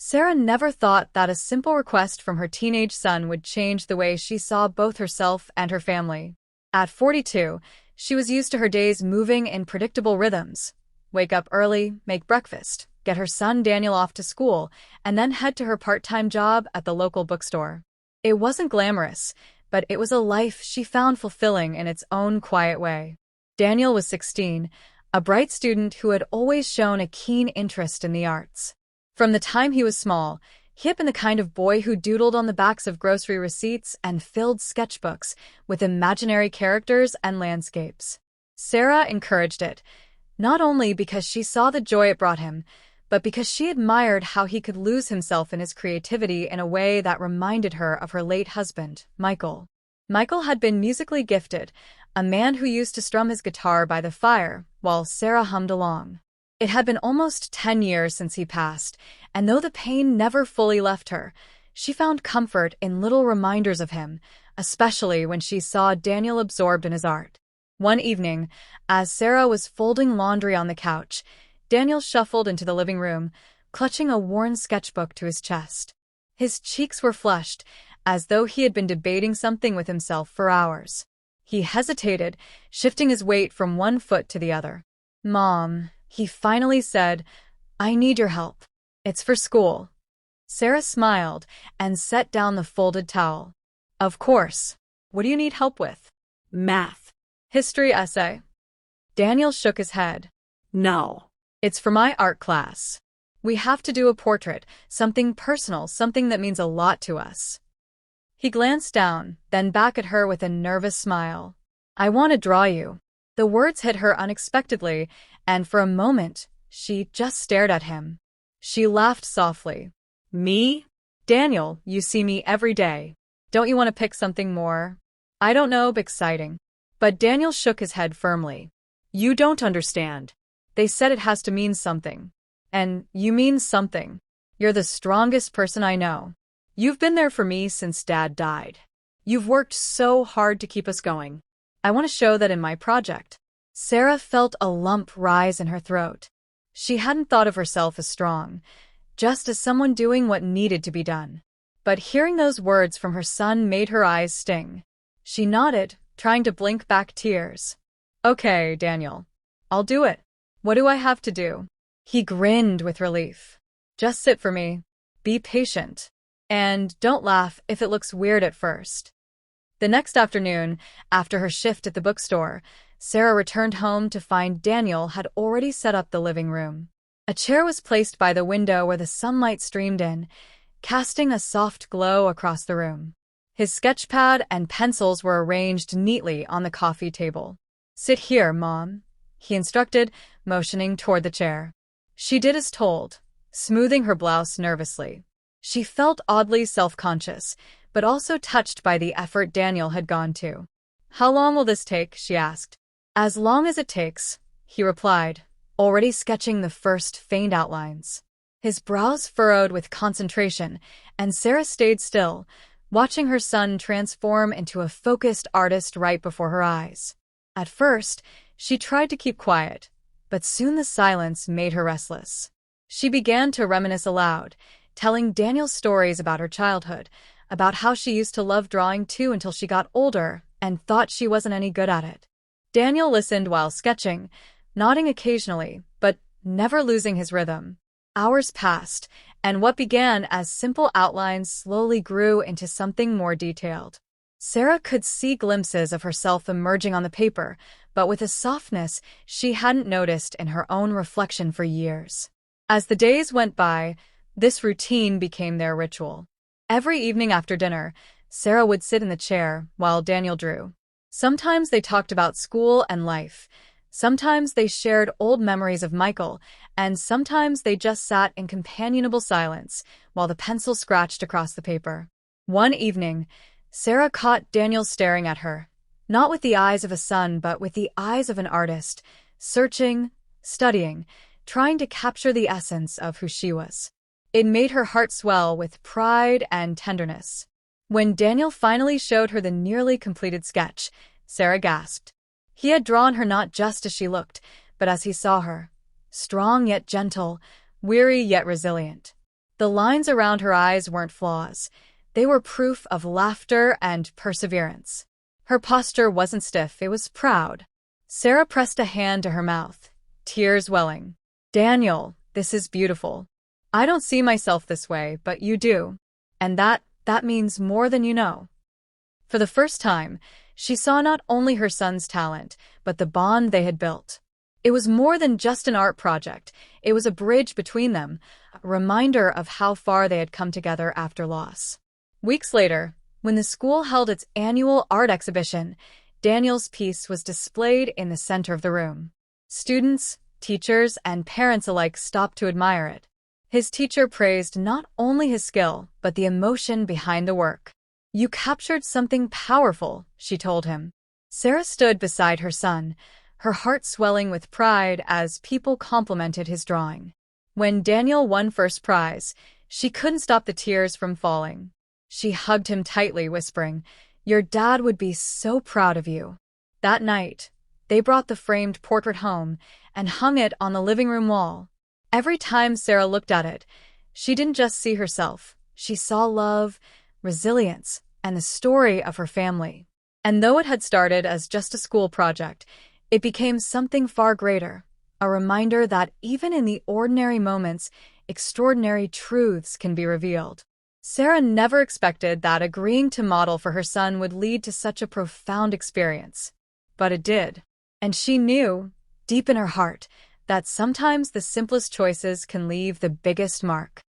Sarah never thought that a simple request from her teenage son would change the way she saw both herself and her family. At 42, she was used to her days moving in predictable rhythms. Wake up early, make breakfast, get her son Daniel off to school, and then head to her part-time job at the local bookstore. It wasn't glamorous, but it was a life she found fulfilling in its own quiet way. Daniel was 16, a bright student who had always shown a keen interest in the arts. From the time he was small, he had been the kind of boy who doodled on the backs of grocery receipts and filled sketchbooks with imaginary characters and landscapes. Sarah encouraged it, not only because she saw the joy it brought him, but because she admired how he could lose himself in his creativity in a way that reminded her of her late husband, Michael. Michael had been musically gifted, a man who used to strum his guitar by the fire, while Sarah hummed along. It had been almost 10 years since he passed, and though the pain never fully left her, she found comfort in little reminders of him, especially when she saw Daniel absorbed in his art. One evening, as Sarah was folding laundry on the couch, Daniel shuffled into the living room, clutching a worn sketchbook to his chest. His cheeks were flushed, as though he had been debating something with himself for hours. He hesitated, shifting his weight from one foot to the other. "Mom," he finally said, "I need your help. It's for school." Sarah smiled and set down the folded towel. "Of course. What do you need help with?" Math. "History essay?" Daniel shook his head. No. "It's for my art class. We have to do a portrait, something personal, something that means a lot to us." He glanced down, then back at her with a nervous smile. "I want to draw you." The words hit her unexpectedly, and for a moment, she just stared at him. She laughed softly. "Me? Daniel, you see me every day. Don't you want to pick something more? I don't know, exciting." But Daniel shook his head firmly. "You don't understand. They said it has to mean something. And you mean something. You're the strongest person I know. You've been there for me since Dad died. You've worked so hard to keep us going. I want to show that in my project." Sarah felt a lump rise in her throat. She hadn't thought of herself as strong, just as someone doing what needed to be done. But hearing those words from her son made her eyes sting. She nodded, trying to blink back tears. "Okay, Daniel. I'll do it. What do I have to do?" He grinned with relief. "Just sit for me. Be patient. And don't laugh if it looks weird at first." The next afternoon, after her shift at the bookstore, Sarah returned home to find Daniel had already set up the living room. A chair was placed by the window where the sunlight streamed in, casting a soft glow across the room. His sketchpad and pencils were arranged neatly on the coffee table. "Sit here, Mom," he instructed, motioning toward the chair. She did as told, smoothing her blouse nervously. She felt oddly self-conscious, but also touched by the effort Daniel had gone to. "How long will this take?" she asked. "As long as it takes," he replied, already sketching the first faint outlines. His brows furrowed with concentration, and Sarah stayed still, watching her son transform into a focused artist right before her eyes. At first, she tried to keep quiet, but soon the silence made her restless. She began to reminisce aloud, telling Daniel stories about her childhood, about how she used to love drawing too until she got older and thought she wasn't any good at it. Daniel listened while sketching, nodding occasionally, but never losing his rhythm. Hours passed, and what began as simple outlines slowly grew into something more detailed. Sarah could see glimpses of herself emerging on the paper, but with a softness she hadn't noticed in her own reflection for years. As the days went by, this routine became their ritual. Every evening after dinner, Sarah would sit in the chair while Daniel drew. Sometimes they talked about school and life. Sometimes they shared old memories of Michael, and sometimes they just sat in companionable silence while the pencil scratched across the paper. One evening, Sarah caught Daniel staring at her, not with the eyes of a son but with the eyes of an artist, searching, studying, trying to capture the essence of who she was. It made her heart swell with pride and tenderness. When Daniel finally showed her the nearly completed sketch, Sarah gasped. He had drawn her not just as she looked, but as he saw her, strong yet gentle, weary yet resilient. The lines around her eyes weren't flaws. They were proof of laughter and perseverance. Her posture wasn't stiff, it was proud. Sarah pressed a hand to her mouth, tears welling. Daniel, this is beautiful. I don't see myself this way, but you do. And that means more than you know. For the first time, she saw not only her son's talent, but the bond they had built. It was more than just an art project. It was a bridge between them, a reminder of how far they had come together after loss. Weeks later, when the school held its annual art exhibition, Daniel's piece was displayed in the center of the room. Students, teachers, and parents alike stopped to admire it. His teacher praised not only his skill, but the emotion behind the work. "You captured something powerful," she told him. Sarah stood beside her son, her heart swelling with pride as people complimented his drawing. When Daniel won first prize, she couldn't stop the tears from falling. She hugged him tightly, whispering, "Your dad would be so proud of you." That night, they brought the framed portrait home and hung it on the living room wall. Every time Sarah looked at it, she didn't just see herself. She saw love, resilience, and the story of her family. And though it had started as just a school project, it became something far greater, a reminder that even in the ordinary moments, extraordinary truths can be revealed. Sarah never expected that agreeing to model for her son would lead to such a profound experience. But it did. And she knew, deep in her heart, that sometimes the simplest choices can leave the biggest mark.